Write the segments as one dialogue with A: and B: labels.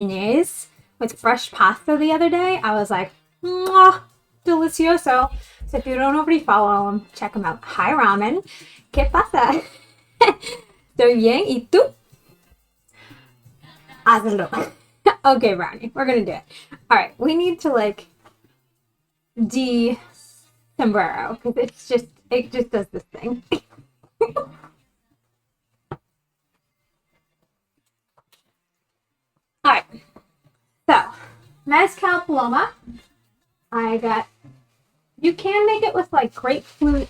A: is with fresh pasta the other day. I was like, mwah, delicioso. So if you don't already follow him, check him out. Hi, ramen. ¿Qué pasa? Estoy bien. ¿Y tú? Hazlo. Okay, Brownie. We're going to do it. All right. We need to like sombrero because it just does this thing. All right. So, mezcal paloma. You can make it with like grapefruit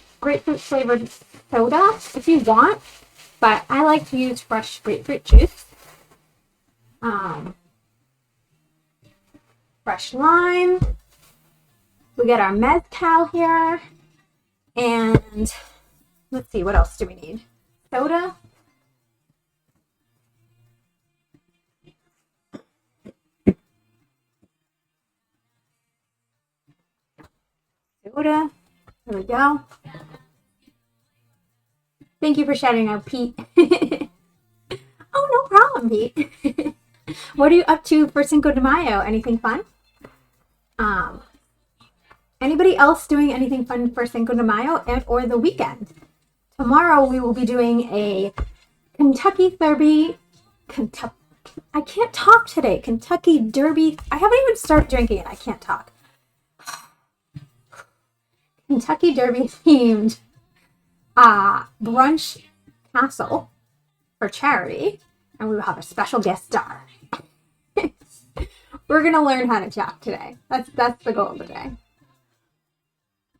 A: flavored soda if you want, but I like to use fresh grapefruit juice. Fresh lime. We get our mezcal here, and let's see, what else do we need? Soda. There we go. Thank you for shouting out, Pete. Oh, no problem, Pete. What are you up to for Cinco de Mayo? Anything fun? Anybody else doing anything fun for Cinco de Mayo or the weekend? Tomorrow we will be doing a Kentucky Derby. I can't talk today. Kentucky Derby. I haven't even started drinking it. I can't talk. Kentucky Derby themed brunch castle for charity, and we will have a special guest star. We're gonna learn how to talk today. That's the goal today.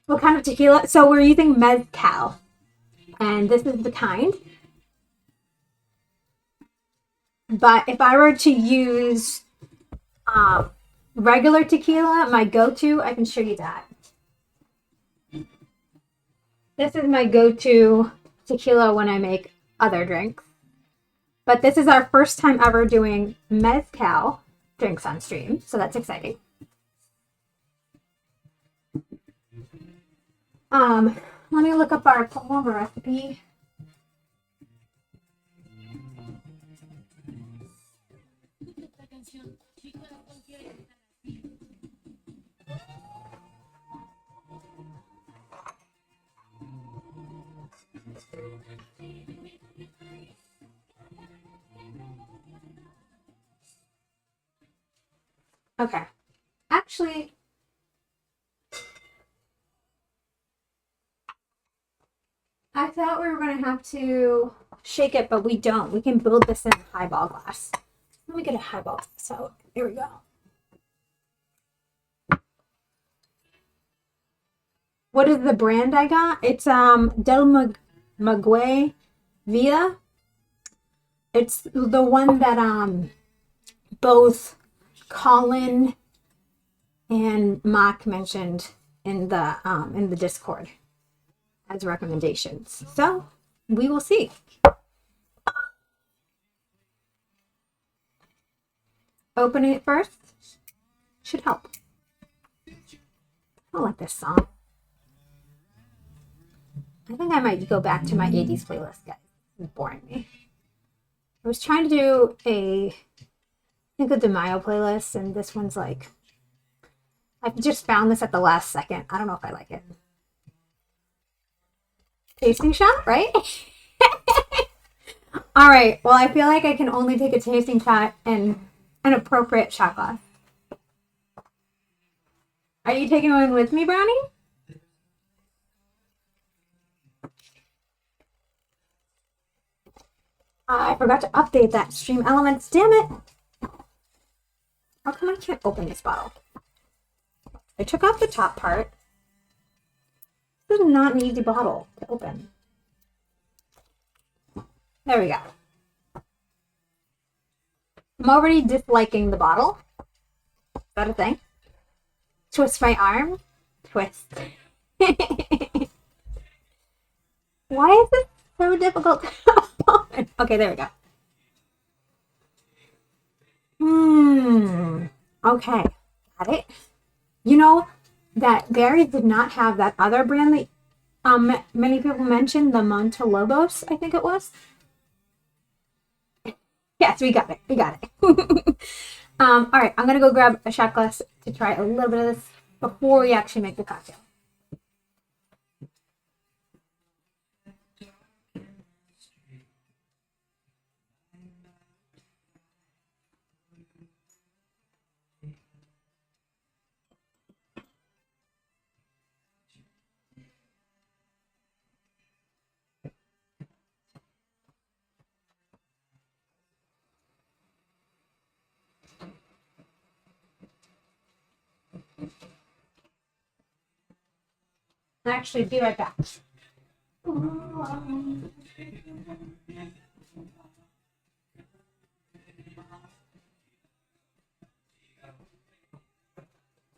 A: What kind of tequila? So we're using mezcal, and this is the kind. But if I were to use regular tequila, my go-to, I can show you that. This is my go-to tequila when I make other drinks. But this is our first time ever doing mezcal drinks on stream, so that's exciting. Let me look up our paloma recipe. Okay. Actually, I thought we were going to have to shake it, but we don't. We can build this in a highball glass. Let me get a highball glass out. Here we go. What is the brand I got? It's Del Maguey Villa. It's the one that both Colin and Mock mentioned in the Discord as recommendations. So we will see. Opening it first should help. I like this song. I think I might go back to my 80s playlist, guys. It's boring me. I was trying to do a Cinco de Mayo playlist, and this one's like, I just found this at the last second. I don't know if I like it. Tasting shot, right? All right. Well, I feel like I can only take a tasting shot in an appropriate shot glass. Are you taking one with me, Brownie? I forgot to update that Stream Elements. Damn it. How come I can't open this bottle? I took off the top part. This is not an easy bottle to open. There we go. I'm already disliking the bottle. Is that a thing? Twist my arm. Twist. Why is this so difficult to open? Okay, there we go. Okay. Got it. You know that Barry did not have that other brand that many people mentioned, the Montelobos, I think it was. Yes, we got it. We got it. All right, I'm gonna go grab a shot glass to try a little bit of this before we actually make the cocktail. Actually, be right back.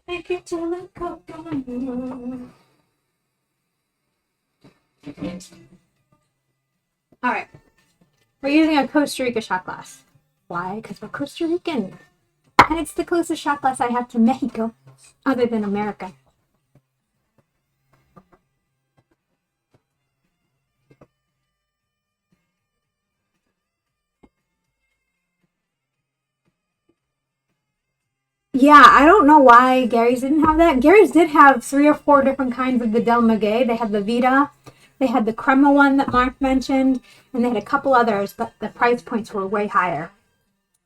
A: Make it till the coconut. All right, we're using a Costa Rica shot glass. Why? Because we're Costa Rican, and it's the closest shot glass I have to Mexico, other than America. Yeah, I don't know why Gary's didn't have that. Gary's did have 3 or 4 different kinds of the Del Maguey. They had the Vita, they had the Crema one that Mark mentioned, and they had a couple others, but the price points were way higher.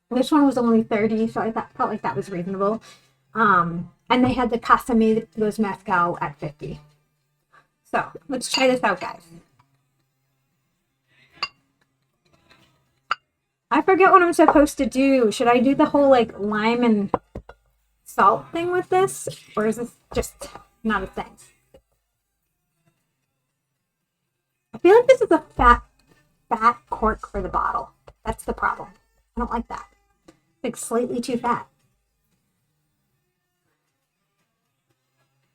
A: This one was only 30, so I felt like that was reasonable. And they had the Casamigos Mezcal at 50. So let's try this out, guys. I forget what I'm supposed to do. Should I do the whole like lime and salt thing with this, or is this just not a thing? I feel like this is a fat cork for the bottle. That's the problem. I don't like that. It's like slightly too fat.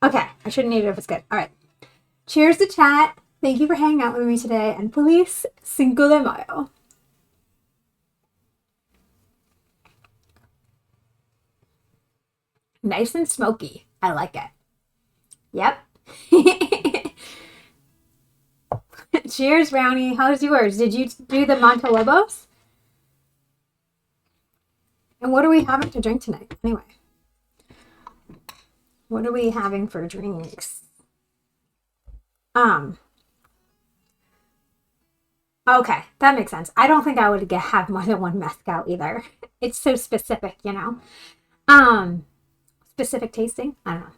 A: Okay, I shouldn't eat it if it's good. All right. Cheers to chat. Thank you for hanging out with me today, and feliz Cinco de Mayo. Nice and smoky. I like it. Yep. Cheers, Brownie. How's yours? Did you do the Montelobos? And what are we having to drink tonight? Anyway. What are we having for drinks? Okay, that makes sense. I don't think I would have more than one mezcal either. It's so specific, you know. Specific tasting? I don't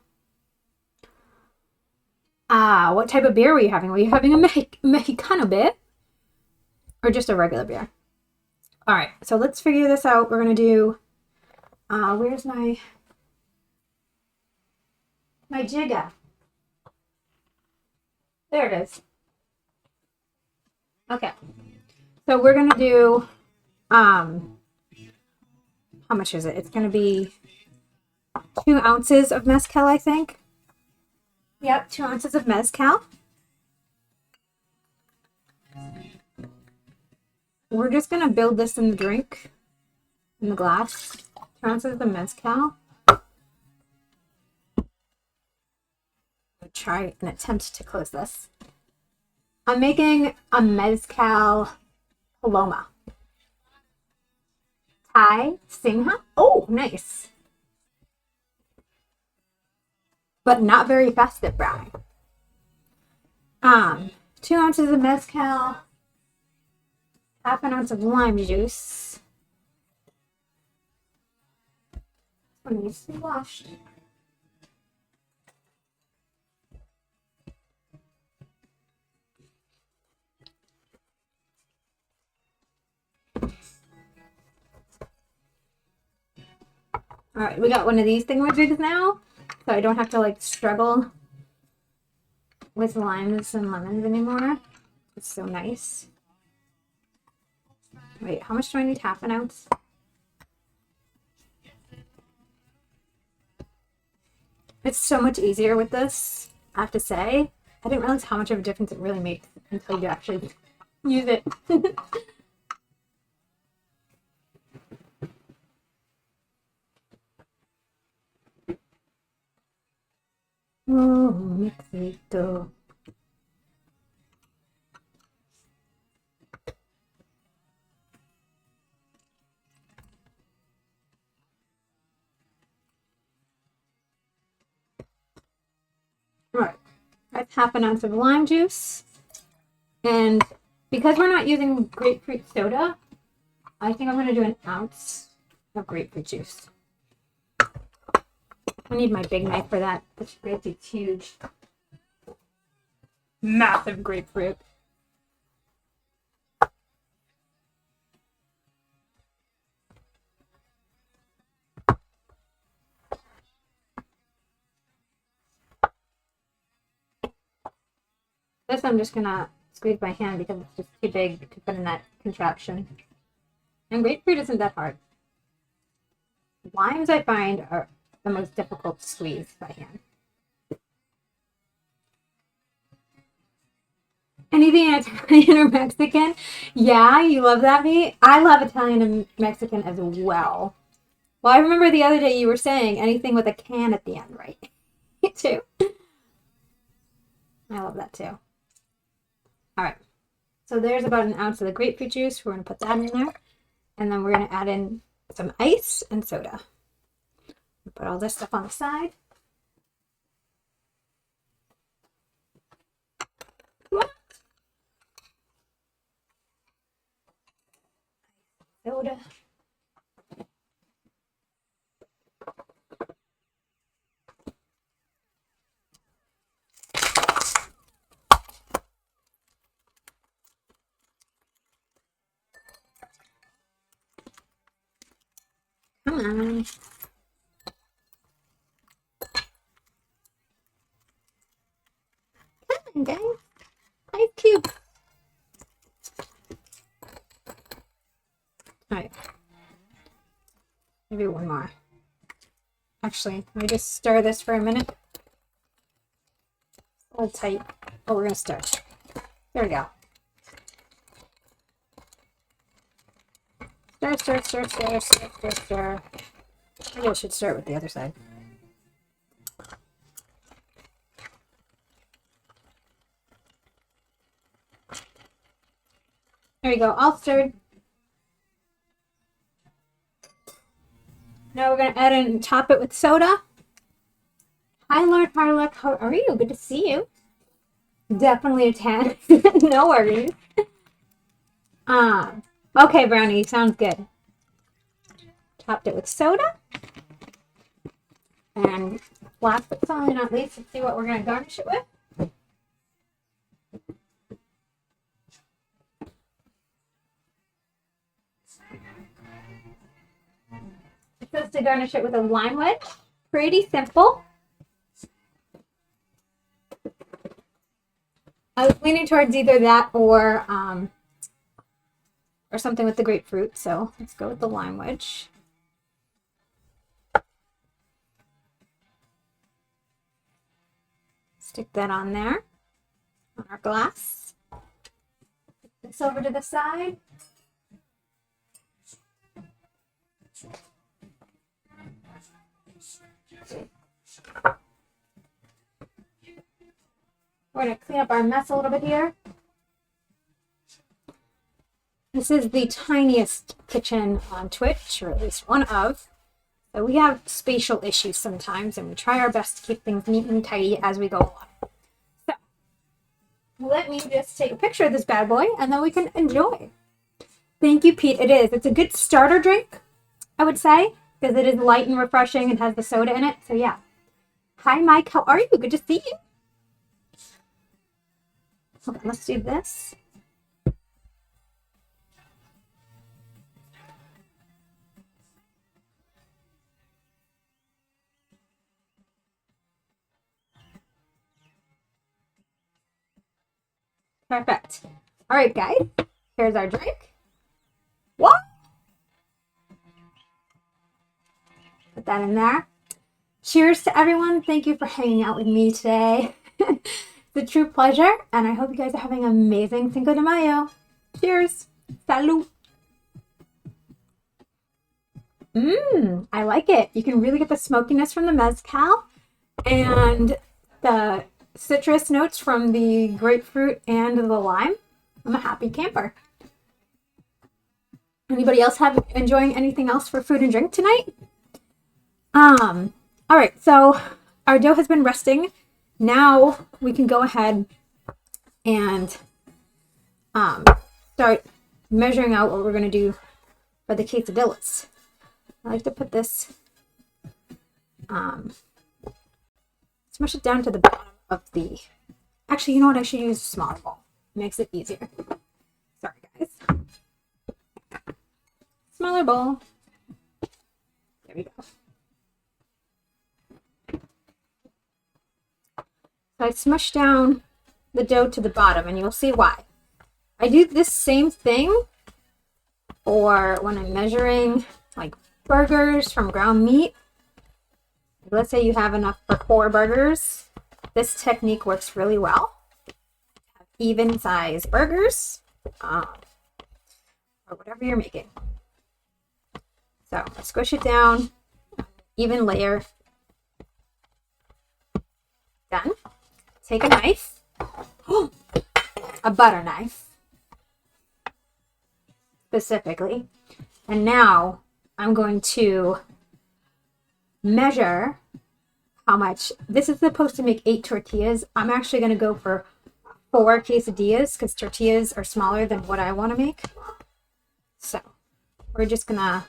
A: know. What type of beer were you having? Were you having a Mexicano beer? Or just a regular beer? All right, so let's figure this out. We're going to do, where's my jigger? There it is. Okay, so we're going to do, how much is it? It's going to be 2 ounces of mezcal, I think. Yep, 2 ounces of mezcal. We're just going to build this in the drink, in the glass. 2 ounces of mezcal. I'll try an attempt to close this. I'm making a mezcal paloma. Thai Singha. Oh, nice. But not very festive brownie. 2 ounces of mezcal, half an ounce of lime juice. This one needs to be washed. All right, we got one of these thingamajigs now, so I don't have to like struggle with limes and lemons anymore. It's so nice. Wait, how much do I need? Half an ounce? It's so much easier with this, I have to say. I didn't realize how much of a difference it really makes until you actually use it. Oh, Mexico. with half an ounce of lime juice. And because we're not using grapefruit soda, I think I'm going to do an ounce of grapefruit juice. I need my big knife for that. This grapefuit's huge. Massive grapefruit. This I'm just gonna squeeze by hand because it's just too big to put in that contraption. And grapefruit isn't that hard. Limes I find are the most difficult to squeeze by hand. Anything Italian or Mexican? Yeah, you love that meat? I love Italian and Mexican as well. Well, I remember the other day you were saying anything with a can at the end, right? Me too. I love that too. All right. So there's about an ounce of the grapefruit juice. We're going to put that in there. And then we're going to add in some ice and soda. Put all this stuff on the side. Soda. Come on. Come on, guys. Ice cube. All right. Maybe one more. Actually, let me just stir this for a minute. A little tight, but we're going to stir. There we go. Stir, stir, stir, stir, stir, stir, stir. Maybe I should start with the other side. There we go, all stirred. Now we're going to add in and top it with soda. Hi, Lord Harlock. How are you? Good to see you. Definitely a 10. No worries. Okay, Brownie. Sounds good. Topped it with soda. And last but certainly not least, let's see what we're going to garnish it with. It says to garnish it with a lime wedge. Pretty simple. I was leaning towards either that or something with the grapefruit, so let's go with the lime wedge. Stick that on there, on our glass. Put this over to the side. We're going to clean up our mess a little bit here. This is the tiniest kitchen on Twitch, or at least one of. So we have spatial issues sometimes, and we try our best to keep things neat and tidy as we go along. So let me just take a picture of this bad boy, and then we can enjoy. Thank you, Pete. It is. It's a good starter drink, I would say, because it is light and refreshing and has the soda in it. So yeah. Hi, Mike. How are you? Good to see you. Okay, let's do this. Perfect. All right, guys. Here's our drink. What? Put that in there. Cheers to everyone. Thank you for hanging out with me today. It's a true pleasure, and I hope you guys are having an amazing Cinco de Mayo. Cheers. Salud. I like it. You can really get the smokiness from the mezcal and the citrus notes from the grapefruit and the lime. I'm a happy camper. Anybody else enjoying anything else for food and drink tonight? All right, so our dough has been resting now we can go ahead and start measuring out what we're going to do for the quesadillas. I like to put this, smush it down to the bottom of the, actually, you know what? I should use a smaller bowl. It makes it easier. Sorry, guys. Smaller bowl. There we go. So I smush down the dough to the bottom, and you'll see why. I do this same thing for when I'm measuring like burgers from ground meat. Let's say you have enough for 4 burgers. This technique works really well. Have even size burgers, or whatever you're making. So squish it down, even layer. Done. Take a knife, a butter knife specifically, and now I'm going to measure how much. This is supposed to make 8 tortillas. I'm actually going to go for 4 quesadillas because tortillas are smaller than what I want to make. So we're just going to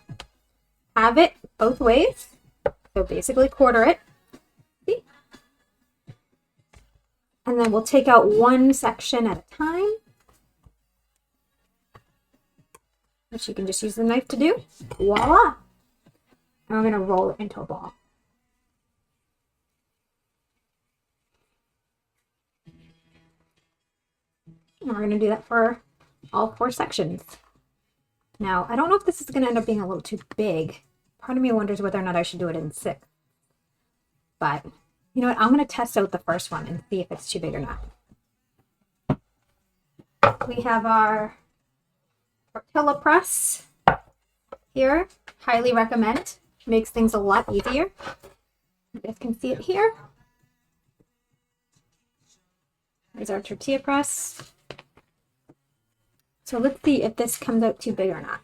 A: have it both ways. So basically quarter it. See? And then we'll take out one section at a time, which you can just use the knife to do. Voila! And we're going to roll it into a ball. And we're going to do that for all 4 sections. Now, I don't know if this is going to end up being a little too big. Part of me wonders whether or not I should do it in 6. But, you know what? I'm going to test out the first one and see if it's too big or not. We have our tortilla press here. Highly recommend. Makes things a lot easier. You guys can see it here. There's our tortilla press. So let's see if this comes out too big or not.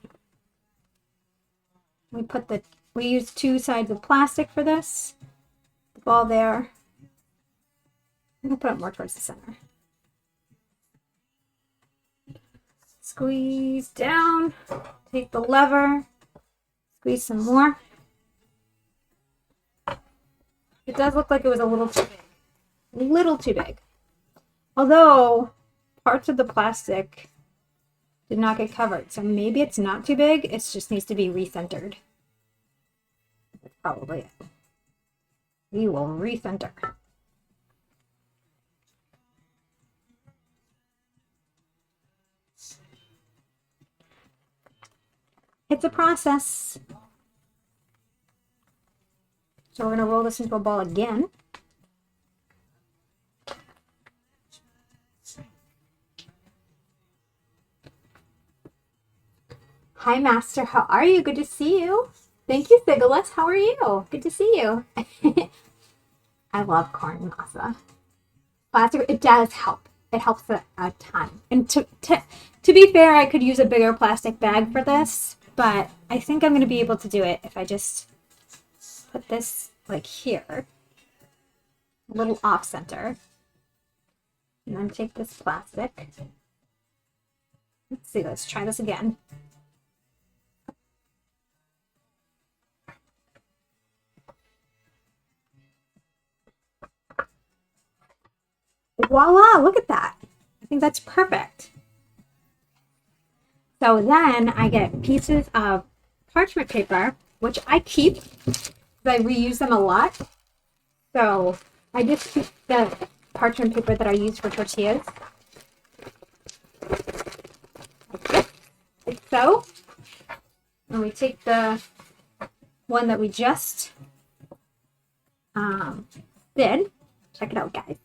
A: We use 2 sides of plastic for this. The ball there. I'm gonna put it more towards the center. Squeeze down. Take the lever. Squeeze some more. It does look like it was a little too big. A little too big. Although parts of the plastic did not get covered. So maybe it's not too big. It just needs to be recentered. That's probably it. We will recenter. It's a process. So we're going to roll this into a ball again. Hi, Master. How are you? Good to see you. Thank you, Sigilis. How are you? Good to see you. I love corn masa. Plastic, it does help. It helps a ton. And to be fair, I could use a bigger plastic bag for this, but I think I'm going to be able to do it if I just put this like here, a little off center, and then take this plastic. Let's see, let's try this again. Voila, look at that. I think that's perfect. So then I get pieces of parchment paper, which I keep because I reuse them a lot. So I just keep the parchment paper that I use for tortillas. Like so. And we take the one that we just did. Check it out, guys.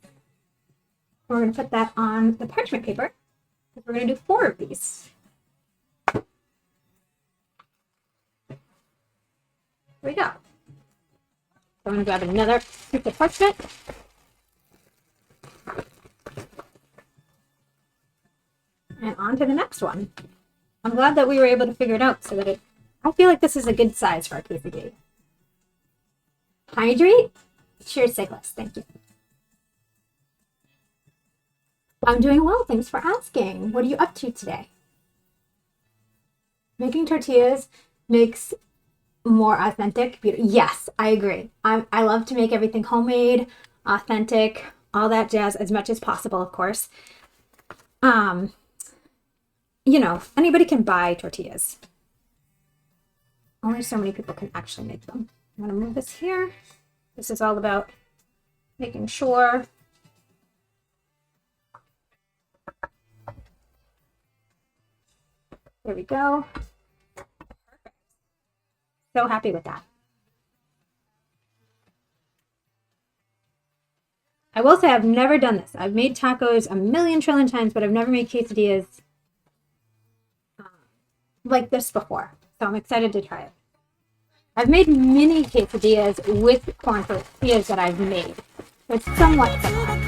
A: We're going to put that on the parchment paper because we're going to do 4 of these. Here we go. So I'm going to grab another piece of parchment. And on to the next one. I'm glad that we were able to figure it out so that I feel like this is a good size for our quesadilla. Hydrate. Cheers, Siglas. Thank you. I'm doing well. Thanks for asking. What are you up to today? Making tortillas makes more authentic beauty. Yes, I agree. I love to make everything homemade, authentic, all that jazz as much as possible, of course. You know, anybody can buy tortillas. Only so many people can actually make them. I'm going to move this here. This is all about making sure there we go. Perfect. So happy with that. I will say I've never done this. I've made tacos a million trillion times, but I've never made quesadillas like this before. So I'm excited to try it. I've made mini quesadillas with corn tortillas that I've made. It's somewhat similar.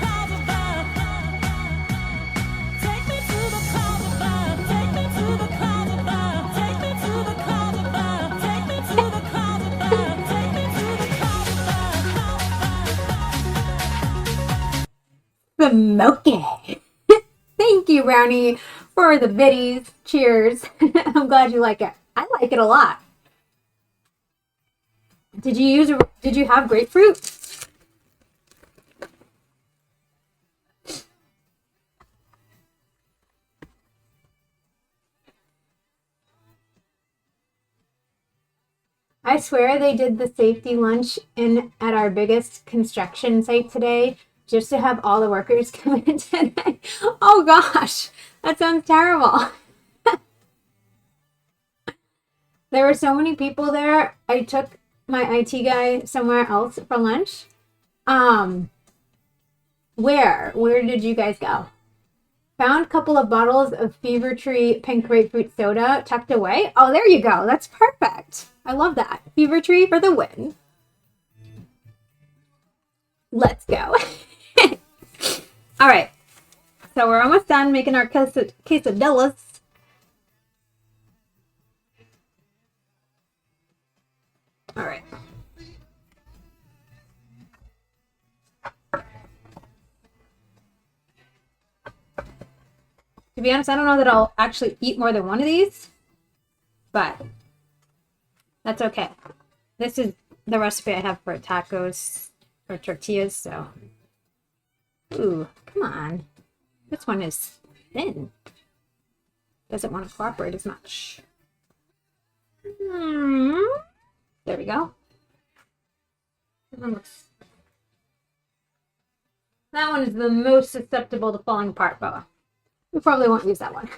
A: Smoky. Thank you, Brownie, for the biddies. Cheers. I'm glad you like it. I like it a lot. Did you have grapefruit? I swear they did the safety lunch at our biggest construction site today just to have all the workers come in today. Oh gosh, that sounds terrible. There were so many people there. I took my IT guy somewhere else for lunch. Where did you guys go? Found a couple of bottles of Fever Tree pink grapefruit soda tucked away. Oh, there you go. That's perfect. I love that. Fever Tree for the win. Let's go. All right. So we're almost done making our quesadillas. All right. To be honest, I don't know that I'll actually eat more than one of these, but that's okay. This is the recipe I have for tacos or tortillas, so. Ooh, come on. This one is thin. Doesn't want to cooperate as much. There we go. That one is the most susceptible to falling apart, Boa. We probably won't use that one.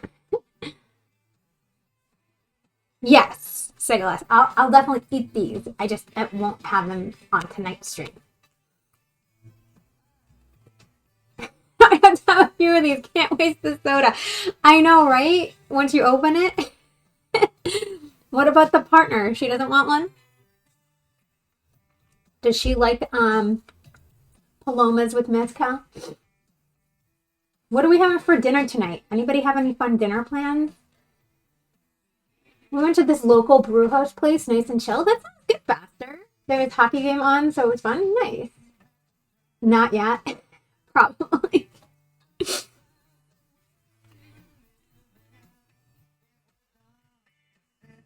A: Yes, Sigalas. I'll definitely eat these. I won't have them on tonight's stream. I have to have a few of these. Can't waste the soda. I know, right? Once you open it. What about the partner? She doesn't want one? Does she like palomas with mezcal? What are we having for dinner tonight? Anybody have any fun dinner plans? We went to this local brew house place, nice and chill. That sounds good, faster. There was a hockey game on, so it was fun. Nice. Not yet. Probably.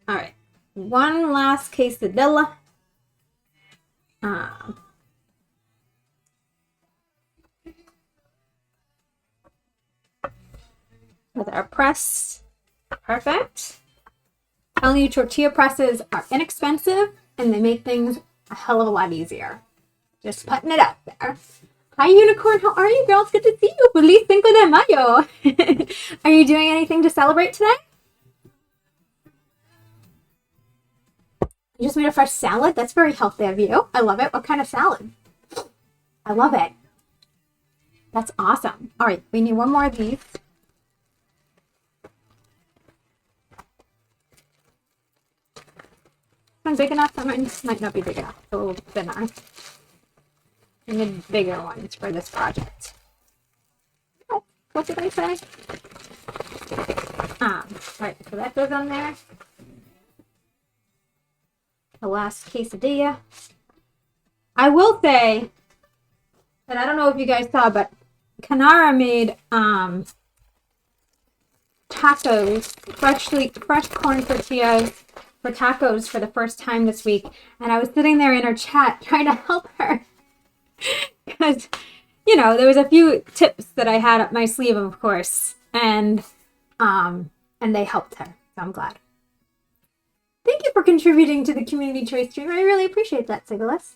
A: All right. One last quesadilla. With our press. Perfect. Telling you, tortilla presses are inexpensive and they make things a hell of a lot easier. Just putting it out there. Hi, Unicorn. How are you, girls? Good to see you. Feliz Cinco de Mayo. Are you doing anything to celebrate today? You just made a fresh salad? That's very healthy of you. I love it. What kind of salad? I love it. That's awesome. All right, we need one more of these. One big enough? That might not be big enough. It's a little thinner. I need bigger ones for this project. Oh, what did I say? Right, so that goes on there. The last quesadilla. I will say, and I don't know if you guys saw, but Kanara made tacos, fresh corn tortillas for tacos for the first time this week, and I was sitting there in her chat trying to help her because there was a few tips that I had up my sleeve, of course, and they helped her, so I'm glad. Thank you for contributing to the community choice stream. I really appreciate that, Sigalis.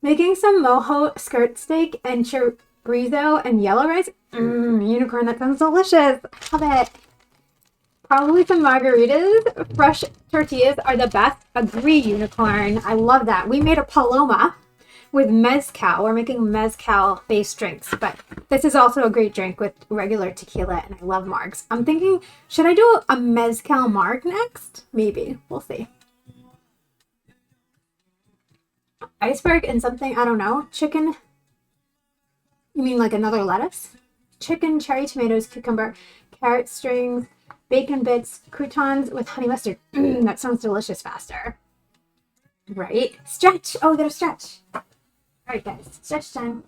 A: Making some mojo skirt steak and chorizo and yellow rice. Unicorn, that sounds delicious. Love it. Probably some margaritas. Fresh tortillas are the best. Agree, Unicorn. I love that. We made a paloma with mezcal. We're making mezcal-based drinks, but this is also a great drink with regular tequila, and I love margs. I'm thinking, should I do a mezcal marg next? Maybe. We'll see. Iceberg and something, I don't know. Chicken. You mean like another lettuce? Chicken, cherry tomatoes, cucumber, carrot strings, bacon bits, croutons with honey mustard. That sounds delicious faster. Right? Stretch. Oh, we gotta stretch. All right, guys. Stretch time.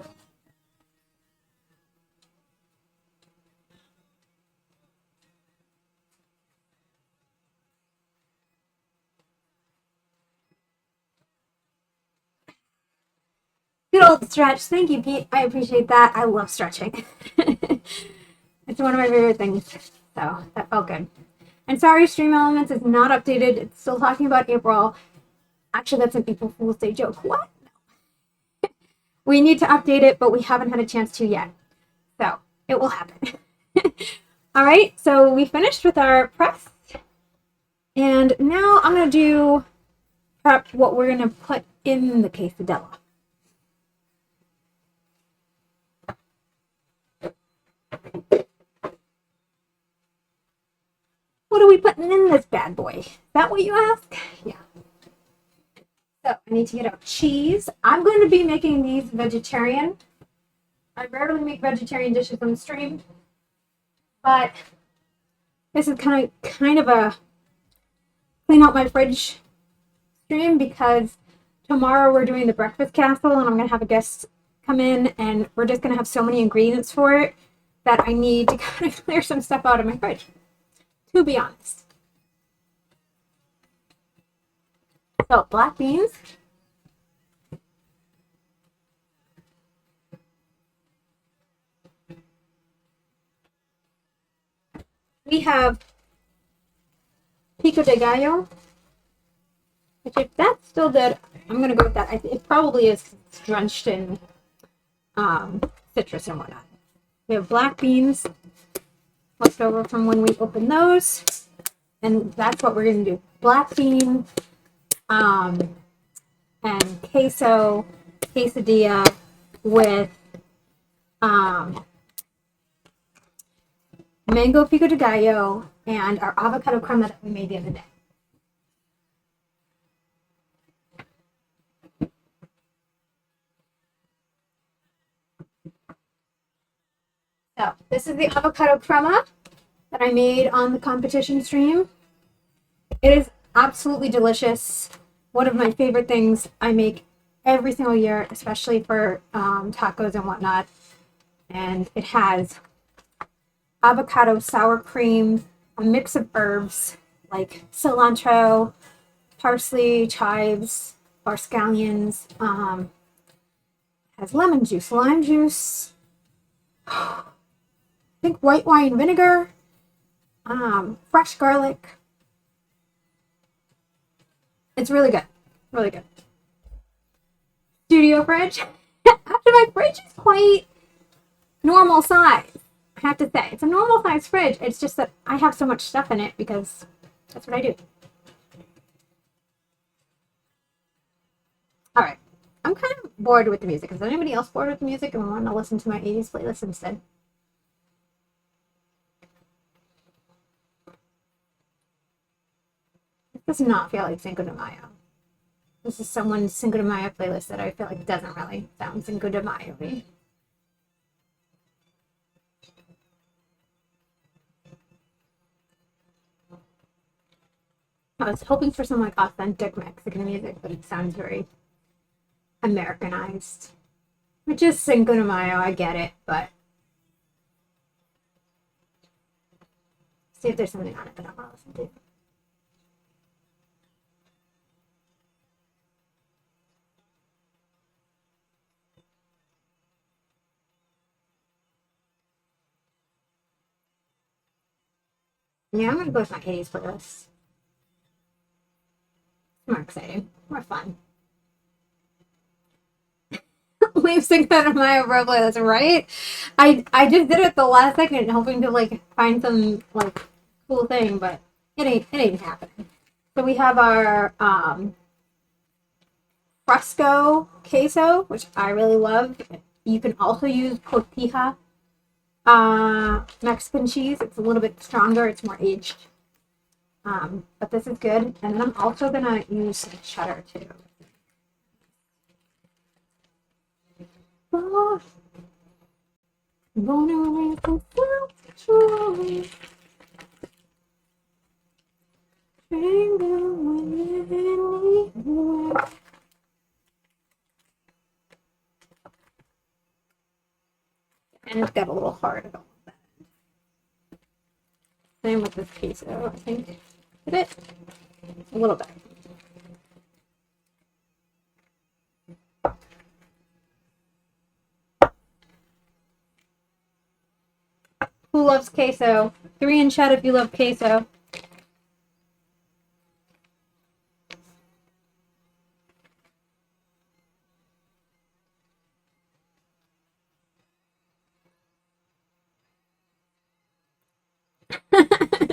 A: Good old stretch. Thank you, Pete. I appreciate that. I love stretching. It's one of my favorite things. So that felt good. And sorry, Stream Elements is not updated. It's still talking about April. Actually, that's an April Fool's Day joke. What? We need to update it, but we haven't had a chance to yet. So it will happen. All right, so we finished with our press. And now I'm going to prep what we're going to put in the quesadilla. What are we putting in this bad boy? Is that what you ask? Yeah. So I need to get out cheese. I'm going to be making these vegetarian. I rarely make vegetarian dishes on the stream, but this is kind of a clean out my fridge stream because tomorrow we're doing the breakfast castle and I'm going to have a guest come in and we're just going to have so many ingredients for it that I need to kind of clear some stuff out of my fridge, to be honest. So black beans. We have pico de gallo, which if that's still good, I'm going to go with that. It probably is drenched in citrus and whatnot. We have black beans left over from when we opened those, and that's what we're going to do. Black bean and quesadilla with mango pico de gallo and our avocado crema that we made the other day. So this is the avocado crema that I made on the competition stream. It is absolutely delicious. One of my favorite things I make every single year, especially for tacos and whatnot. And it has avocado sour cream, a mix of herbs like cilantro, parsley, chives, or scallions. Has lemon juice, lime juice, I think white wine vinegar, fresh garlic. It's really good. Really good. Studio fridge. Actually, my fridge is quite normal size. I have to say. It's a normal size fridge. It's just that I have so much stuff in it because that's what I do. All right. I'm kind of bored with the music. Is anybody else bored with the music and want to listen to my 80s playlist instead? This does not feel like Cinco de Mayo. This is someone's Cinco de Mayo playlist that I feel like doesn't really sound Cinco de Mayo-y. I was hoping for some like authentic Mexican music, but it sounds very Americanized. Which is Cinco de Mayo, I get it, but See if there's something on it that I want to listen to. Yeah, I'm going to go with my 80s playlist. More exciting, more fun. Leave Cinco de Mayo Bro playlist, right? I just did it the last second, hoping to like find some like cool thing, but it ain't happening. So we have our fresco queso, which I really love. You can also use cotija Mexican cheese. It's a little bit stronger. It's more aged. But this is good. And then I'm also gonna use some cheddar too. And it's got a little hard at all. Same with this queso, I think. Did it? A little bit. Who loves queso? 3 in chat if you love queso.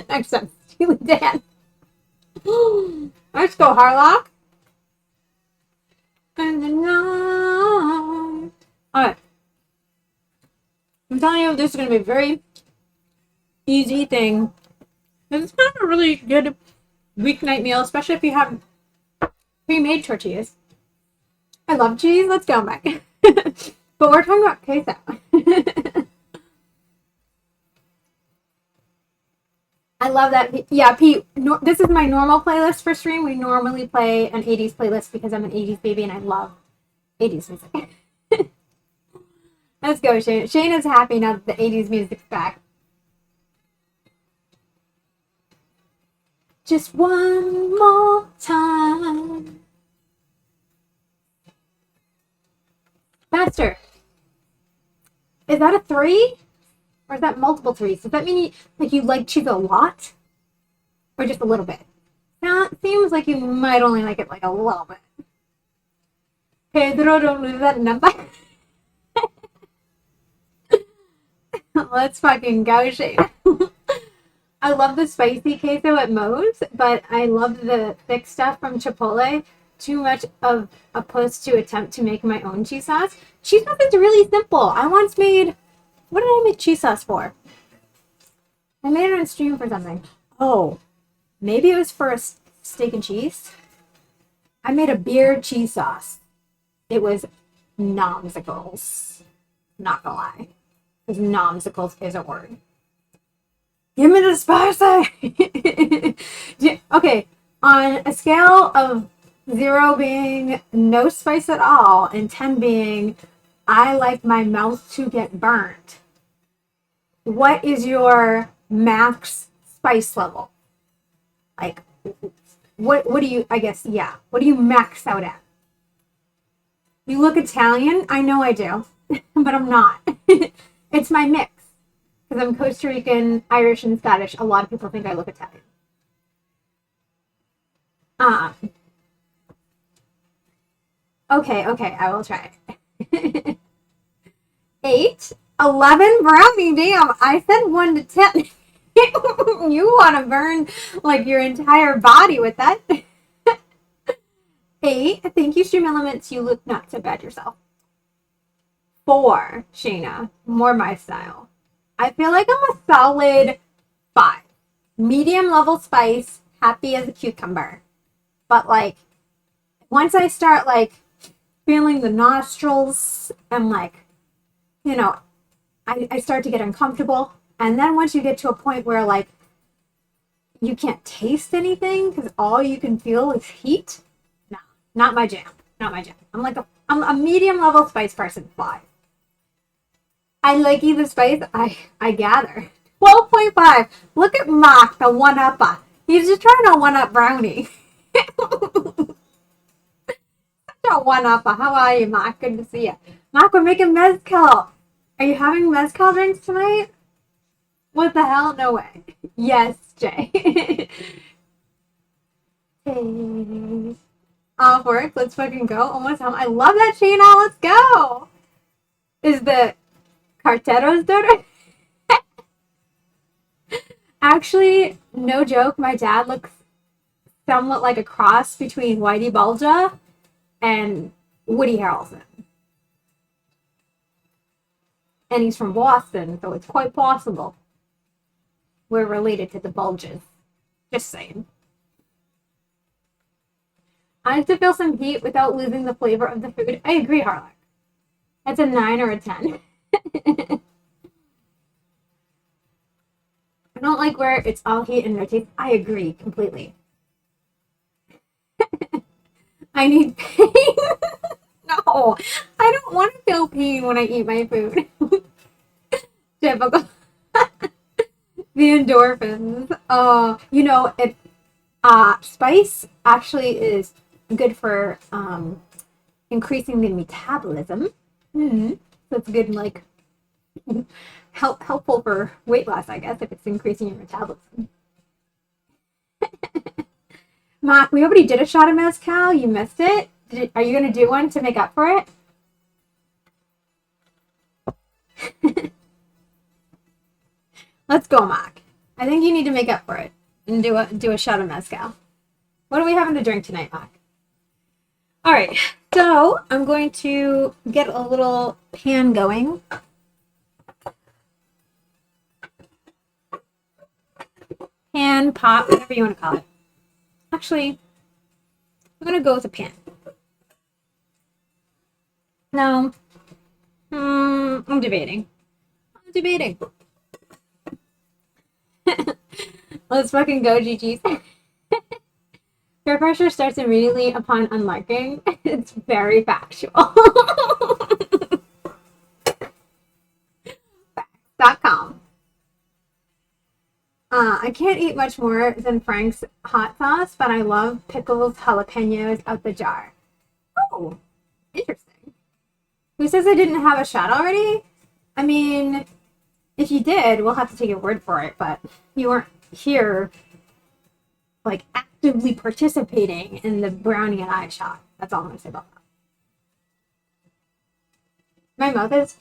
A: Next up, Steely Dan. Let's go, Harlock. Alright. I'm telling you, this is going to be a very easy thing. It's kind of a really good weeknight meal, especially if you have pre-made tortillas. I love cheese. Let's go, Mike. But we're talking about queso. I love that. Yeah, Pete, this is my normal playlist for stream. We normally play an 80s playlist because I'm an 80s baby and I love 80s music. Let's go, Shane. Shane is happy now that the 80s music's back. Just one more time. Faster. Is that a 3? Or is that multiple 3s? Does that mean you like cheese a lot? Or just a little bit? Now, it seems like you might only like it like a little bit. Pedro, don't lose that number. Let's fucking go, Shane. I love the spicy queso at Moe's, but I love the thick stuff from Chipotle. Too much of a puss to attempt to make my own cheese sauce. Cheese sauce is really simple. I once made... What did I make cheese sauce for? I made it on stream for something. Oh, maybe it was for a steak and cheese. I made a beer cheese sauce. It was nomsicles. Not gonna lie. Because nomsicles is a word. Give me the spicy! Okay, on a scale of 0 being no spice at all and 10 being I like my mouth to get burnt, what is your max spice level? Like, what do you, I guess, yeah. What do you max out at? You look Italian? I know I do, but I'm not. It's my mix. Because I'm Costa Rican, Irish, and Scottish. A lot of people think I look Italian. Okay, I will try. 8, 11, brownie, damn. I said 1 to 10. You want to burn like your entire body with that. 8, thank you, Stream Elements. You look not so bad yourself. 4, Shayna, more my style. I feel like I'm a solid 5. Medium level spice, happy as a cucumber. But like, once I start like feeling the nostrils and like, you know, I start to get uncomfortable. And then once you get to a point where like you can't taste anything because all you can feel is heat, no, not my jam. Not my jam. I'm a medium level spice person, 5. I like the spice, I gather. 12.5. Look at Mark, the one-upper. He's just trying to one-up Brownie. Such a one-upper. How are you, Mark? Good to see you. Mark, we're making mezcal. Are you having mezcal drinks tonight? What the hell? No way. Yes, Jay. Hey. Off work. Let's fucking go. Almost home. I love that, Shayna. Let's go. Is the Cartero's daughter? Actually, no joke, my dad looks somewhat like a cross between Whitey Bulger and Woody Harrelson. And he's from Boston, so it's quite possible we're related to the Bulges. Just saying. I have to feel some heat without losing the flavor of the food. I agree, Harlock. That's a 9 or a 10. I don't like where it's all heat and no taste. I agree completely. I need pain. No, I don't want to feel pain when I eat my food. Typical. The endorphins. You know, spice actually is good for increasing the metabolism. Mm-hmm. So it's good, like helpful for weight loss, I guess, if it's increasing your metabolism. Mark, we already did a shot of mezcal. You missed it. Are you going to do one to make up for it? Let's go, Mark. I think you need to make up for it and do a shot of mezcal. What are we having to drink tonight, Mark? All right, so I'm going to get a little pan going. Pan, pot, whatever you want to call it. Actually, I'm going to go with a pan. No. I'm debating. Let's fucking go, GG's. Peer pressure starts immediately upon unliking. It's very factual. Facts.com. I can't eat much more than Frank's hot sauce, but I love pickles, jalapenos out the jar. Oh, interesting. Who says I didn't have a shot already? I mean, if you did, we'll have to take your word for it, but you weren't here, like, actively participating in the brownie and I shot. That's all I'm going to say about that. My mouth is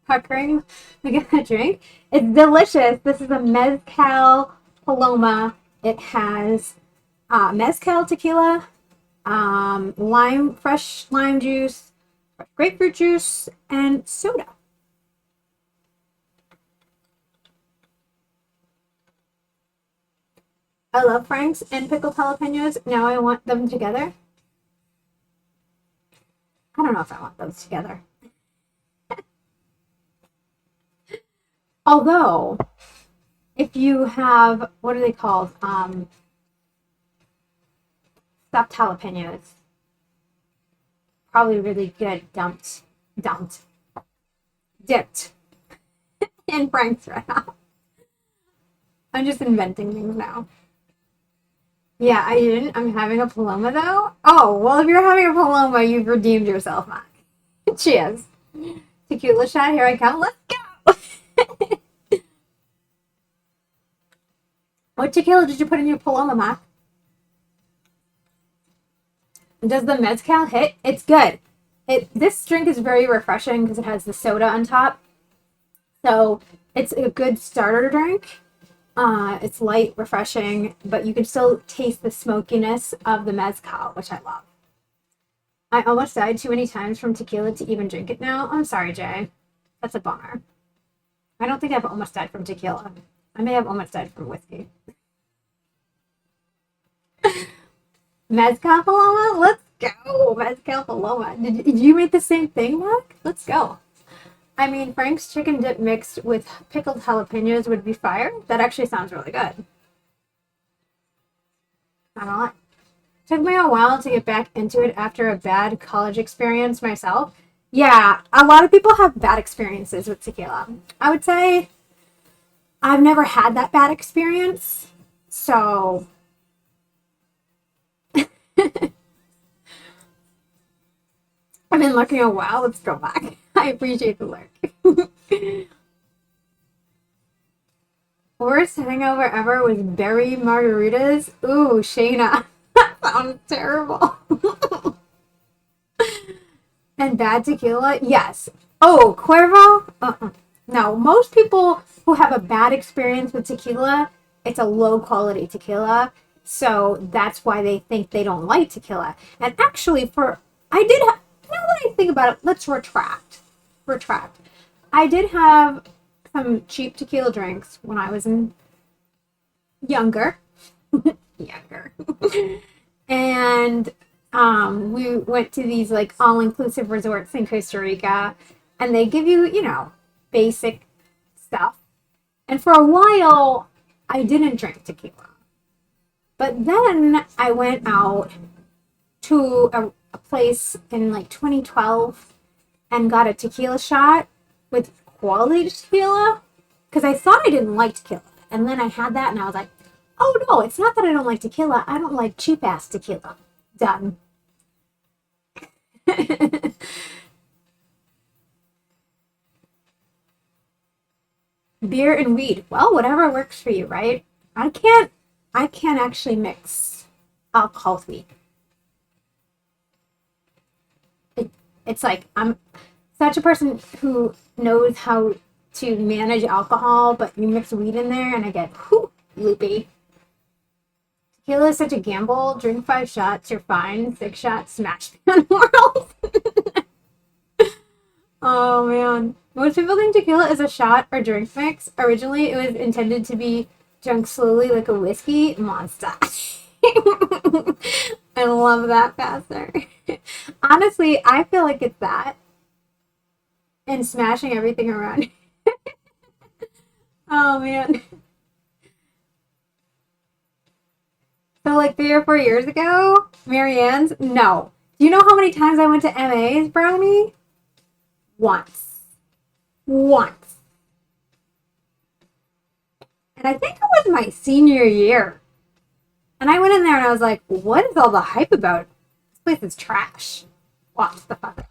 A: puckering. Look at that drink. It's delicious. This is a mezcal paloma. It has mezcal tequila, fresh lime juice, fresh grapefruit juice, and soda. I love Frank's and pickled jalapenos. Now I want them together. I don't know if I want those together. Although, if you have, what are they called? Stuffed jalapenos. Probably really good dipped in Frank's right now. I'm just inventing things now. Yeah, I didn't. I'm having a paloma though. Oh, well, if you're having a paloma, you've redeemed yourself, Mac. Cheers. Tequila shot, here I come. Let's go. What tequila did you put in your paloma, Mac? Does the mezcal hit? It's good. This drink is very refreshing because it has the soda on top. So it's a good starter drink. It's light, refreshing, but you can still taste the smokiness of the mezcal, which I love. I almost died too many times from tequila to even drink it now. I'm sorry, Jay. That's a bummer. I don't think I've almost died from tequila. I may have almost died from whiskey. Mezcal paloma? Let's go. Mezcal paloma. Did you make the same thing, Mark? Let's go. I mean, Frank's chicken dip mixed with pickled jalapenos would be fire. That actually sounds really good. I don't know. It took me a while to get back into it after a bad college experience myself. Yeah, a lot of people have bad experiences with tequila. I would say I've never had that bad experience. So I've been looking a while. Let's go back. I appreciate the lurk. Worst hangover ever was berry margaritas. Ooh, Shayna. That sounds terrible. And bad tequila? Yes. Oh, Cuervo? No, most people who have a bad experience with tequila, it's a low quality tequila. So that's why they think they don't like tequila. And actually, now that I think about it, let's retract. I did have some cheap tequila drinks when I was younger. Younger. And we went to these like all-inclusive resorts in Costa Rica, and they give you, basic stuff. And for a while, I didn't drink tequila. But then I went out to a place in like 2012 and got a tequila shot with quality tequila because I thought I didn't like tequila. And then I had that and I was like, oh no, it's not that I don't like tequila. I don't like cheap ass tequila. Done. Beer and weed. Well, whatever works for you, right? I can't actually mix alcohol with weed. It's like I'm such a person who knows how to manage alcohol, but you mix weed in there and I get loopy. Tequila is such a gamble. Drink 5 shots, you're fine. 6 shots, smash the world. Oh man. Most people think tequila is a shot or drink mix. Originally, it was intended to be drunk slowly like a whiskey monster. I love that, Pastor. Honestly, I feel like it's that. And smashing everything around. Oh man. So like 3 or 4 years ago, Marianne's? No. Do you know how many times I went to MA's, Brownie? Once. And I think it was my senior year. And I went in there and I was like, what is all the hype about? This place is trash. Watch the fuck out.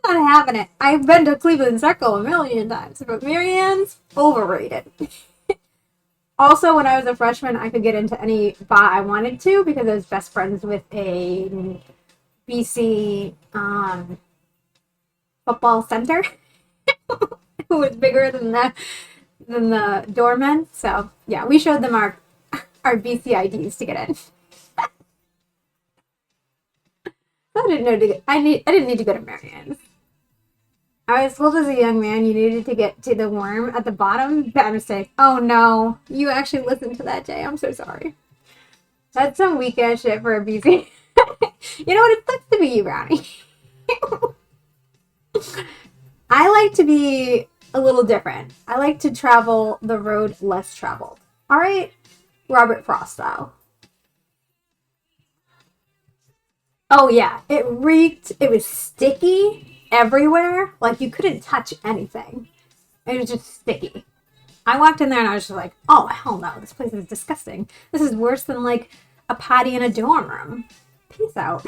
A: I'm not having it. I've been to Cleveland Circle a million times, but Marianne's overrated. Also, when I was a freshman, I could get into any bar I wanted to because I was best friends with a BC football center who was bigger than the doorman. So yeah, we showed them our BC IDs to get in. I didn't need to go to Marianne's. I was told as a young man you needed to get to the worm at the bottom. Bad mistake. Oh no, you actually listened to that, Jay. I'm so sorry. That's some weak ass shit for a BC. You know what? It sucks to be you, Brownie. I like to be a little different. I like to travel the road less traveled. All right, Robert Frost style. Oh yeah, it reeked. It was sticky everywhere. Like you couldn't touch anything. It was just sticky. I walked in there and I was just like, oh hell no, this place is disgusting. This is worse than like a potty in a dorm room. Peace out.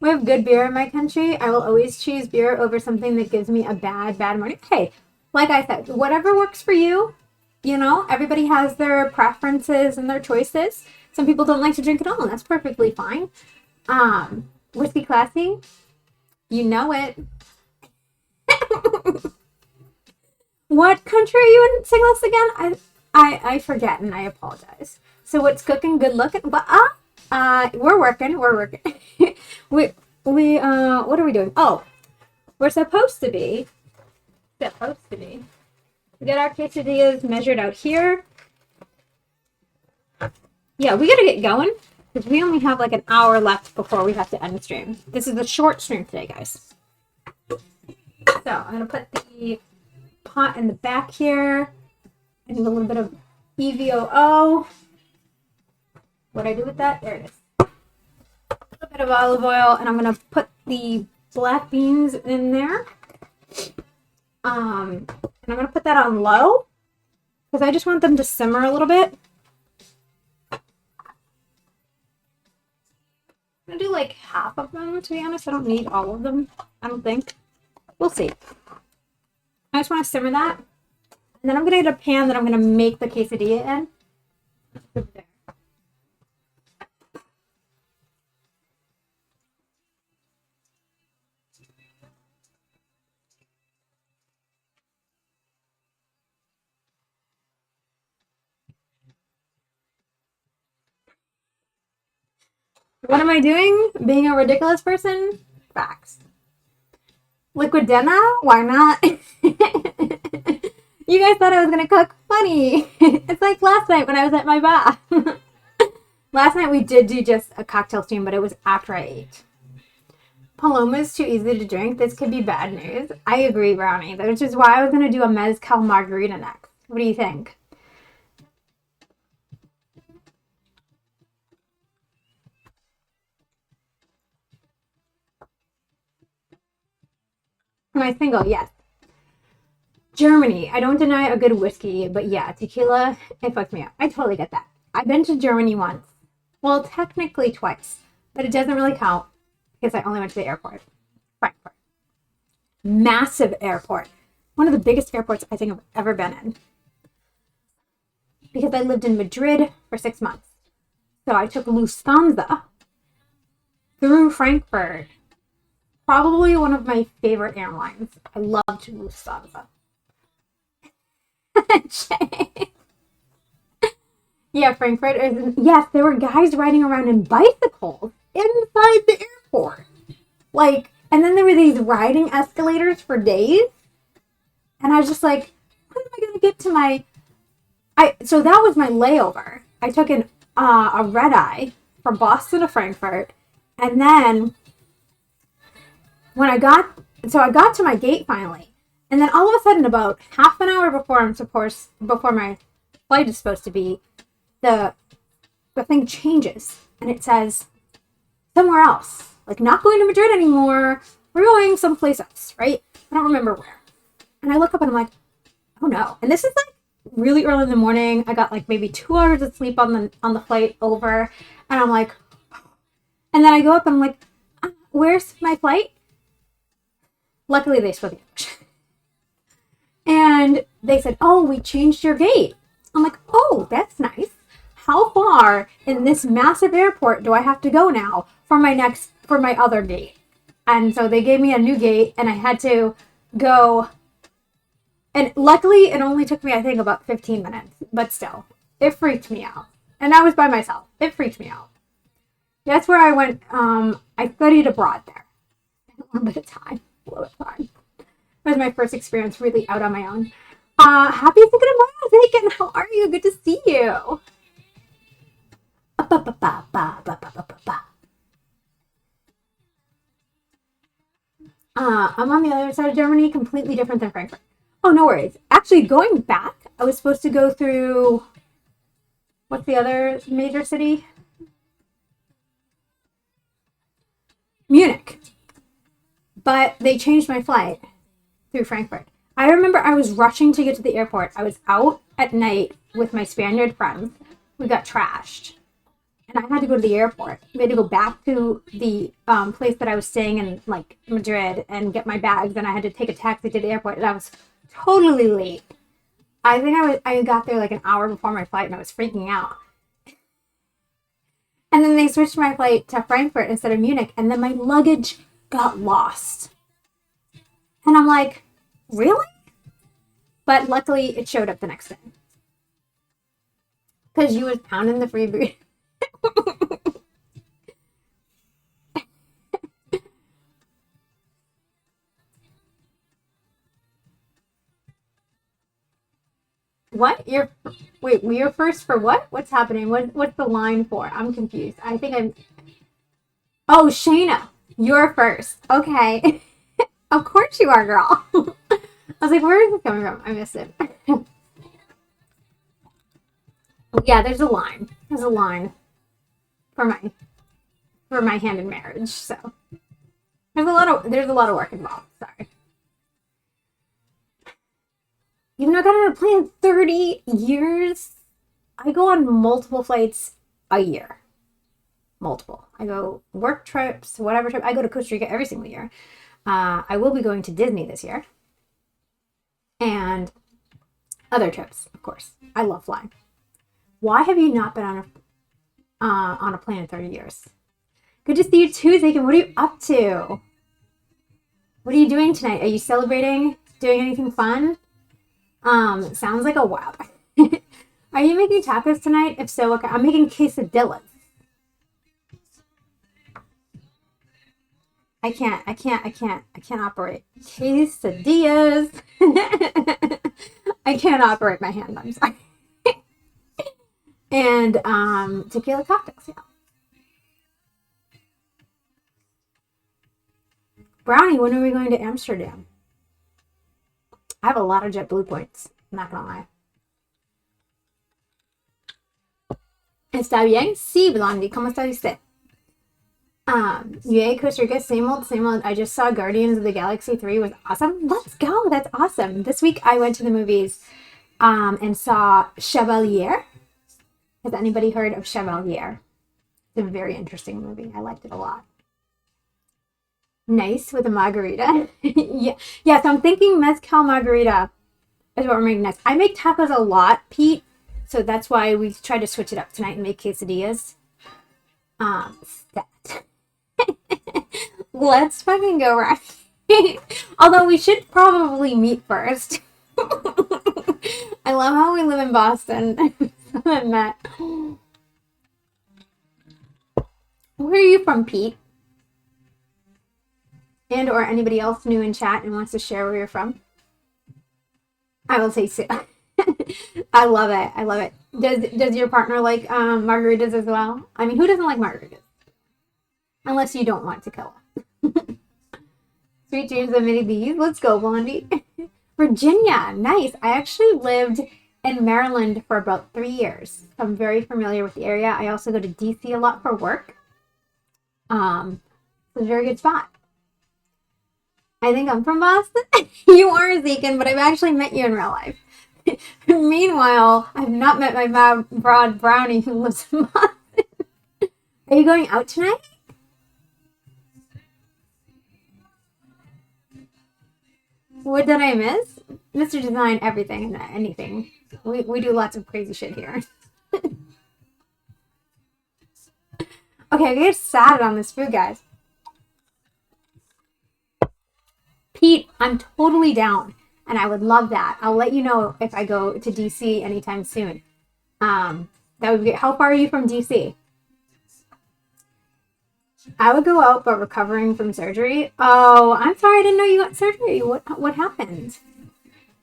A: We have good beer in my country. I will always choose beer over something that gives me a bad morning. Hey, like I said, whatever works for you. You know, everybody has their preferences and their choices. Some people don't like to drink at all, and that's perfectly fine. Whiskey classy, you know it. What country are you in? Sing this again. I forget and I apologize. So what's cooking? Good looking. We're working. we what are we doing? Oh, we're supposed to be. We get our quesadillas measured out here. Yeah, we gotta get going because we only have like an hour left before we have to end the stream. This is a short stream today, guys. So I'm gonna put the pot in the back here. I need a little bit of EVOO. What do I do with that? There it is. A little bit of olive oil, and I'm gonna put the black beans in there. And I'm going to put that on low because I just want them to simmer a little bit. I'm going to do like half of them, to be honest. I don't need all of them, I don't think. We'll see. I just want to simmer that. And then I'm going to get a pan that I'm going to make the quesadilla in. What am I doing? Being a ridiculous person? Facts. Liquid dinner? Why not? You guys thought I was going to cook? Funny. It's like last night when I was at my bath. Last night we did do just a cocktail stream, but it was after I ate. Paloma's too easy to drink. This could be bad news. I agree, Brownie. Which is why I was going to do a mezcal margarita next. What do you think? Am I single? Yes. Germany. I don't deny a good whiskey, but yeah, tequila, it fucks me up. I totally get that. I've been to Germany once. Well, technically twice, but it doesn't really count because I only went to the airport. Frankfurt. Massive airport. One of the biggest airports I think I've ever been in. Because I lived in Madrid for 6 months. So I took Lufthansa through Frankfurt. Probably one of my favorite airlines. I loved Lufthansa. Yeah, Frankfurt is. Yes, there were guys riding around in bicycles inside the airport. Like, and then there were these riding escalators for days. And I was just like, when am I going to get to my... So that was my layover. I took a red eye from Boston to Frankfurt. And then when I got to my gate finally. And then all of a sudden, about half an hour before my flight is supposed to be, the thing changes. And it says, somewhere else. Like, not going to Madrid anymore. We're going someplace else, right? I don't remember where. And I look up and I'm like, oh no. And this is like really early in the morning. I got like maybe 2 hours of sleep on the flight over. And I'm like, and then I go up and I'm like, where's my flight? Luckily they spoke English. And they said, oh, we changed your gate. I'm like, oh, that's nice. How far in this massive airport do I have to go now for my other gate? And so they gave me a new gate and I had to go. And luckily it only took me, I think, about 15 minutes. But still, it freaked me out. And I was by myself. It freaked me out. That's where I went. I studied abroad there. A little bit of time. It was my first experience really out on my own. Happy Cinco de Mayo, Bacon. How are you? Good to see you. I'm on the other side of Germany, completely different than Frankfurt. Oh, no worries. Actually, going back, I was supposed to go through, what's the other major city? Munich. But they changed my flight through Frankfurt. I remember I was rushing to get to the airport. I was out at night with my Spaniard friends. We got trashed. And I had to go to the airport. We had to go back to the place that I was staying in, like, Madrid, and get my bags. And I had to take a taxi to the airport. And I was totally late. I think I got there like an hour before my flight, and I was freaking out. And then they switched my flight to Frankfurt instead of Munich. And then my luggage got lost. And I'm like, really? But luckily, it showed up the next day. Because you was pounding the freebie. What? Wait, you're first for what? What's happening? What's the line for? I'm confused. I think I'm... Oh, Shayna, you're first. Okay. Of course you are, girl. I was like, where is this coming from? I missed it. Yeah, there's a line. There's a line for my hand in marriage. So there's a lot of work involved. Sorry. Even though I got on a plane in 30 years, I go on multiple flights a year. Multiple. I go work trips, whatever trip. I go to Costa Rica every single year. I will be going to Disney this year. And other trips, of course. I love flying. Why have you not been on a plane in 30 years? Good to see you too, Zakin. What are you up to? What are you doing tonight? Are you celebrating? Doing anything fun? Sounds like a wow. Are you making tacos tonight? If so, okay. I'm making quesadillas. I can't operate quesadillas. I can't operate my hand, I'm sorry. And tequila cocktails, yeah. Brownie, when are we going to Amsterdam? I have a lot of JetBlue points, I'm not gonna lie. ¿Está bien? Sí, Blondie. ¿Cómo está usted? Yay, Costa Rica. Same old, same old. I just saw Guardians of the Galaxy 3 was awesome. Let's go. That's awesome. This week I went to the movies and saw Chevalier. Has anybody heard of Chevalier? It's a very interesting movie. I liked it a lot. Nice with a margarita. Yeah, so I'm thinking mezcal margarita is what we're making next. I make tacos a lot, Pete. So that's why we tried to switch it up tonight and make quesadillas. Stat. Let's fucking go right. Although we should probably meet first. I love how we live in Boston. I met. Where are you from, Pete? And or anybody else new in chat and wants to share where you're from? I will say so. I love it. I love it. Does your partner like margaritas as well? I mean, who doesn't like margaritas? Unless you don't want to kill them. Sweet dreams of mini bees. Let's go, Blondie. Virginia. Nice. I actually lived in Maryland for about 3 years. So I'm very familiar with the area. I also go to DC a lot for work. It's a very good spot. I think I'm from Boston. You are, Zekin, but I've actually met you in real life. Meanwhile, I've not met my broad brownie who lives in Boston. Are you going out tonight? What did I miss? Mr. Design, everything and anything. We do lots of crazy shit here. Okay, I get sad on this food, guys. Pete, I'm totally down. And I would love that. I'll let you know if I go to DC anytime soon. That would be. How far are you from DC? I would go out, but recovering from surgery. Oh, I'm sorry. I didn't know you got surgery. What happened?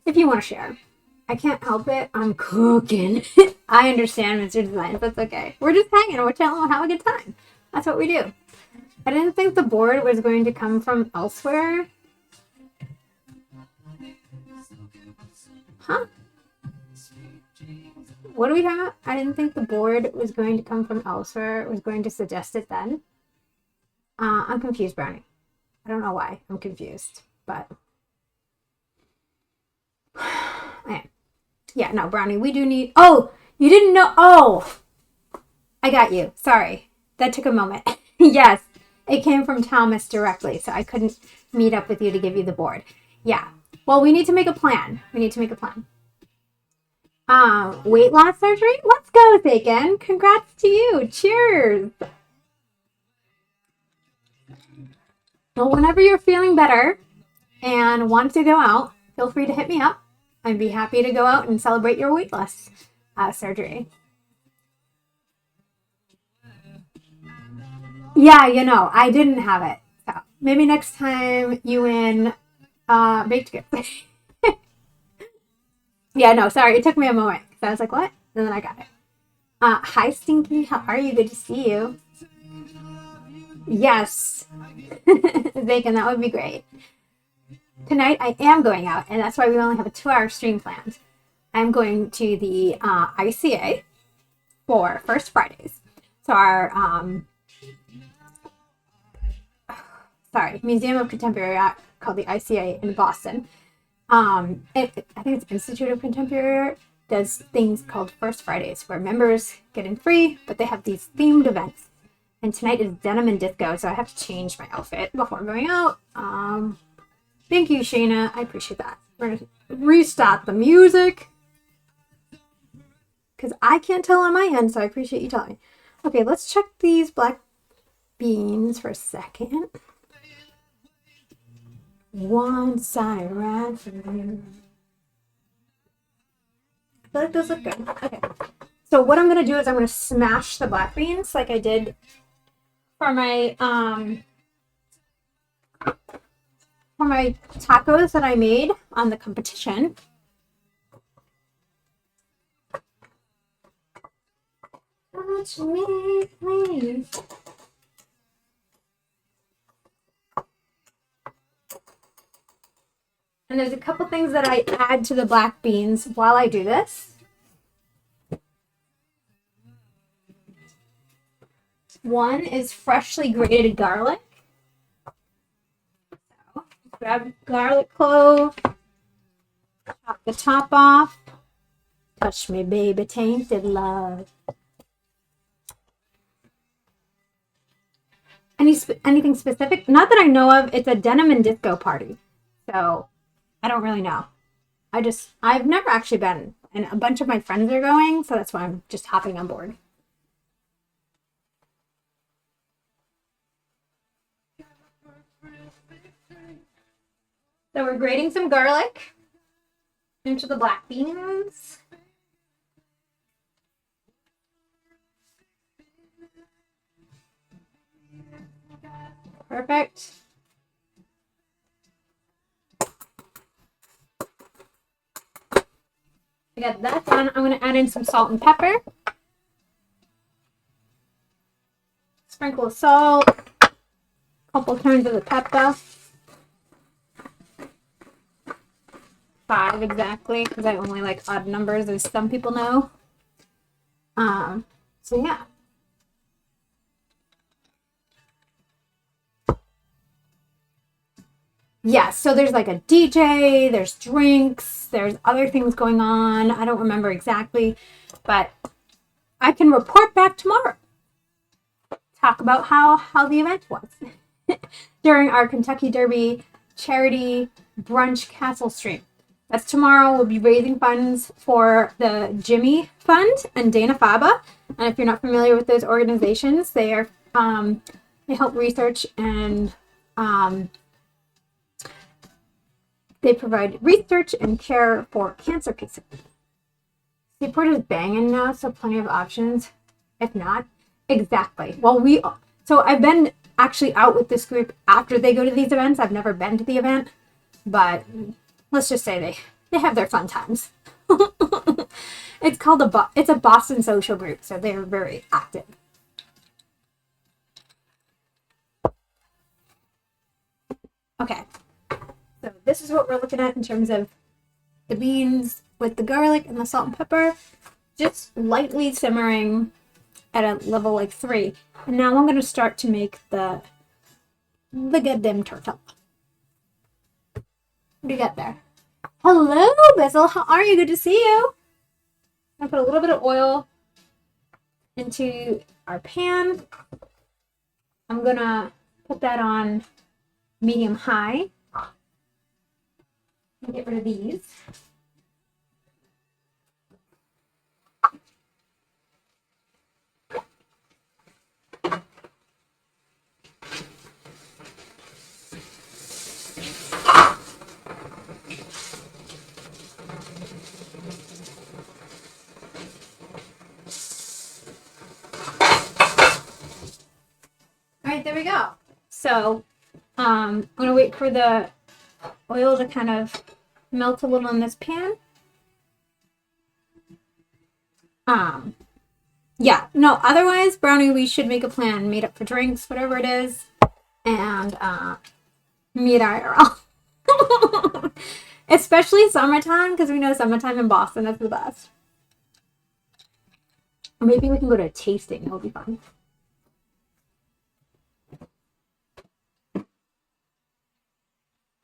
A: If you want to share. I can't help it. I'm cooking. I understand, Mr. Design. That's okay. We're just hanging. We're chilling. We'll have a good time. That's what we do. I didn't think the board was going to come from elsewhere. Huh? What are we talking about? I didn't think the board was going to come from elsewhere. It was going to suggest it then. I'm confused, Brownie. I don't know why. I'm confused, but yeah, no, Brownie, we do need. Oh, you didn't know. Oh, I got you. Sorry. That took a moment. Yes, it came from Thomas directly, so I couldn't meet up with you to give you the board. Yeah. Well, we need to make a plan. Weight loss surgery? Let's go, Thakin. Congrats to you. Cheers. Well, whenever you're feeling better and want to go out, feel free to hit me up. I'd be happy to go out and celebrate your weight loss surgery. Yeah, you know, I didn't have it. So maybe next time you win baked goods. Yeah, no, sorry. It took me a moment. I was like, what? And then I got it. Hi, Stinky. How are you? Good to see you. Yes. Bacon, that would be great. Tonight, I am going out, and that's why we only have a 2-hour stream planned. I'm going to the ICA for First Fridays. So our, Museum of Contemporary Art called the ICA in Boston. I think it's Institute of Contemporary Art does things called First Fridays where members get in free, but they have these themed events. And tonight is denim and disco, so I have to change my outfit before going out. Thank you, Shayna. I appreciate that. We're gonna restart the music because I can't tell on my end, so I appreciate you telling me. Okay, let's check these black beans for a second. Once I ran for you. I feel like those look good. Okay. So what I'm gonna do is I'm gonna smash the black beans like I did for my tacos that I made on the competition. Touch me, please. And there's a couple things that I add to the black beans while I do this. One is freshly grated garlic. So grab garlic clove, chop the top off. Touch me, baby, tainted love. Anything specific? Not that I know of. It's a denim and disco party. So I don't really know. I've never actually been, and a bunch of my friends are going, so that's why I'm just hopping on board. So we're grating some garlic into the black beans. Perfect. I got that done. I'm going to add in some salt and pepper. Sprinkle of salt. A couple turns of the pepper. 5 exactly, because I only like odd numbers, as some people know. So yeah. Yeah, so there's like a DJ, there's drinks, there's other things going on. I don't remember exactly, but I can report back tomorrow. Talk about how the event was during our Kentucky Derby charity brunch castle stream. That's tomorrow. We'll be raising funds for the Jimmy Fund and Dana Faba. And if you're not familiar with those organizations, they are they help research and they provide research and care for cancer patients. Seaport is banging now, so plenty of options. If not, exactly. Well, so I've been actually out with this group after they go to these events. I've never been to the event, but let's just say they have their fun times. It's called it's a Boston social group, so they're very active. Okay, so this is what we're looking at in terms of the beans with the garlic and the salt and pepper, just lightly simmering at a level like 3. And now I'm going to start to make the goddamn turtle. What do you got there? Hello, Basil. How are you? Good to see you. I'm going to put a little bit of oil into our pan. I'm going to put that on medium-high. Get rid of these. All right, there we go. So I'm going to wait for the oil to kind of melt a little in this pan. Yeah, no, otherwise, Brownie, we should make a plan, meet up for drinks, whatever it is, and meet IRL. Especially summertime, because we know summertime in Boston is the best. Or maybe we can go to a tasting, that'll be fun.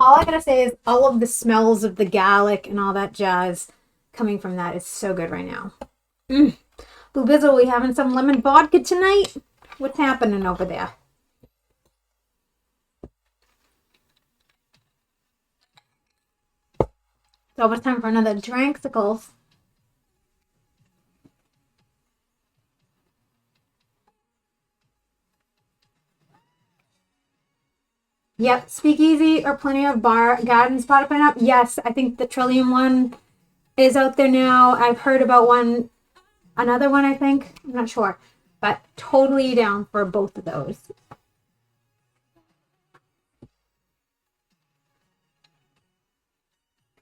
A: all I gotta say is all of the smells of the garlic and all that jazz coming from that is so good right now. Blue Bizzle, we having some lemon vodka tonight? What's happening over there? It's almost time for another drinksicles. Yep, Speakeasy or plenty of bar gardens popping up. Yes, I think the Trillium one is out there now. I've heard about another one, I think. I'm not sure. But totally down for both of those.